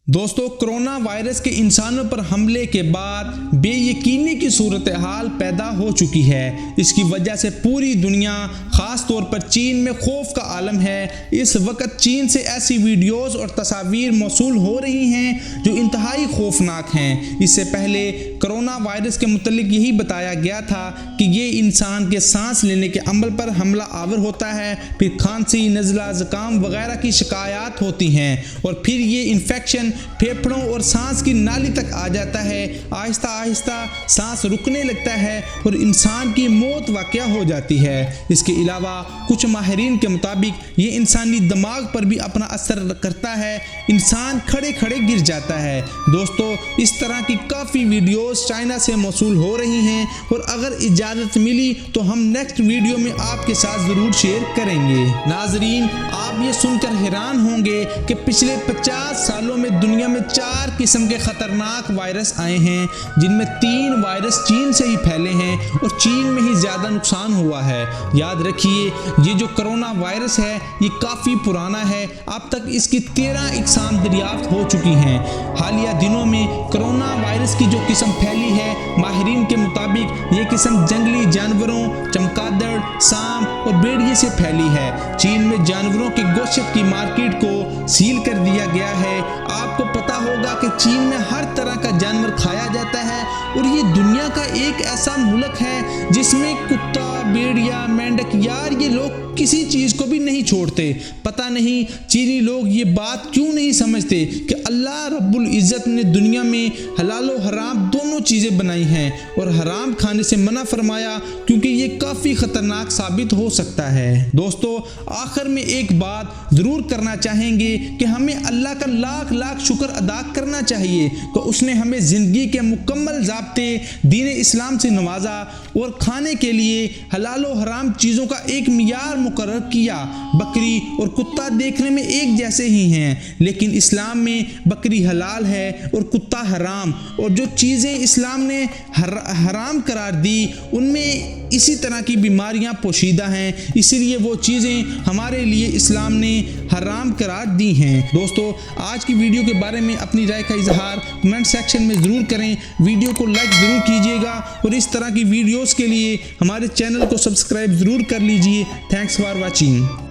دوستو، corona virus کے انسانوں پر حملے کے بعد بے یقینی کی صورتحال پیدا ہو چکی ہے۔ اس کی وجہ سے پوری دنیا، خاص طور پر چین میں خوف کا عالم ہے۔ اس وقت چین سے ایسی ویڈیوز اور تصاویر موصول ہو رہی ہیں جو انتہائی خوفناک ہیں۔ اس سے پہلے کرونا وائرس کے متعلق یہی بتایا گیا تھا کہ یہ انسان کے سانس لینے کے عمل پر حملہ آور ہوتا ہے، پھر کھانسی، نزلہ، زکام وغیرہ کی شکایات ہوتی ہیں اور پھر یہ انفیکشن پھیپھڑوں اور سانس کی نالی تک آ جاتا ہے۔ آہستہ آہستہ سانس رکنے لگتا ہے اور انسان کی موت واقع ہو جاتی ہے۔ اس کے علاوہ کچھ ماہرین کے مطابق یہ انسانی دماغ پر بھی اپنا اثر کرتا ہے، انسان کھڑے کھڑے گر جاتا ہے۔ دوستو، اس طرح کی کافی ویڈیوز چائنا سے موصول ہو رہی ہیں اور اگر اجازت ملی تو ہم نیکسٹ ویڈیو میں آپ کے ساتھ ضرور شیئر کریں گے۔ ناظرین، آپ یہ سن کر حیران ہوں گے کہ پچھلے 50 سالوں میں دنیا میں 4 قسم کے خطرناک وائرس آئے ہیں، جن میں 3 وائرس چین سے ہی پھیلے ہیں اور چین میں ہی زیادہ نقصان ہوا ہے۔ یاد رکھیے، یہ جو کرونا وائرس ہے یہ کافی پرانا ہے۔ اب تک اس کی 13 اقسام دریافت ہو چکی ہیں۔ حالیہ دنوں میں کرونا وائرس کی جو قسم پھیلی ہے، ماہرین کے مطابق یہ قسم جنگلی جانوروں، چمگادڑ، سانپ اور بھیڑیے سے پھیلی ہے۔ چین میں جانوروں کے گوشت کی مارکیٹ کو سیل کر دیا گیا ہے۔ آپ کو پتا ہوگا کہ چین میں ہر طرح کا جانور کھایا جاتا ہے اور یہ دنیا کا ایک ایسا ملک ہے جس میں کتا، بھیڑیا، مینڈک، یار یہ لوگ کسی چیز کو بھی نہیں چھوڑتے۔ پتہ نہیں چینی لوگ یہ بات کیوں نہیں سمجھتے کہ اللہ رب العزت نے دنیا میں حلال و حرام دونوں چیزیں بنائی ہیں اور حرام کھانے سے منع فرمایا کیونکہ یہ کافی خطرناک ثابت ہو سکتا ہے۔ دوستو، آخر میں ایک بات ضرور کرنا چاہیں گے کہ ہمیں اللہ کا لاکھ لاکھ شکر ادا کرنا چاہیے کہ اس نے ہمیں زندگی کے مکمل ضابطے دین اسلام سے نوازا اور کھانے کے لیے حلال و حرام چیزوں کا ایک معیار مقرر کیا۔ بکری اور کتا دیکھنے میں ایک جیسے ہی ہیں، لیکن اسلام میں بکری حلال ہے اور کتا حرام، اور جو چیزیں اسلام نے حرام قرار دی ان میں اسی طرح کی بیماریاں پوشیدہ ہیں، اسی لیے وہ چیزیں ہمارے لیے اسلام نے حرام قرار دی ہیں۔ دوستو، آج کی ویڈیو کے بارے میں اپنی رائے کا اظہار کمنٹ سیکشن میں ضرور کریں، ویڈیو کو لائک ضرور کیجیے گا اور اس طرح کی ویڈیوز کے لیے ہمارے چینل کو سبسکرائب ضرور کر لیجیے۔ Thanks for watching.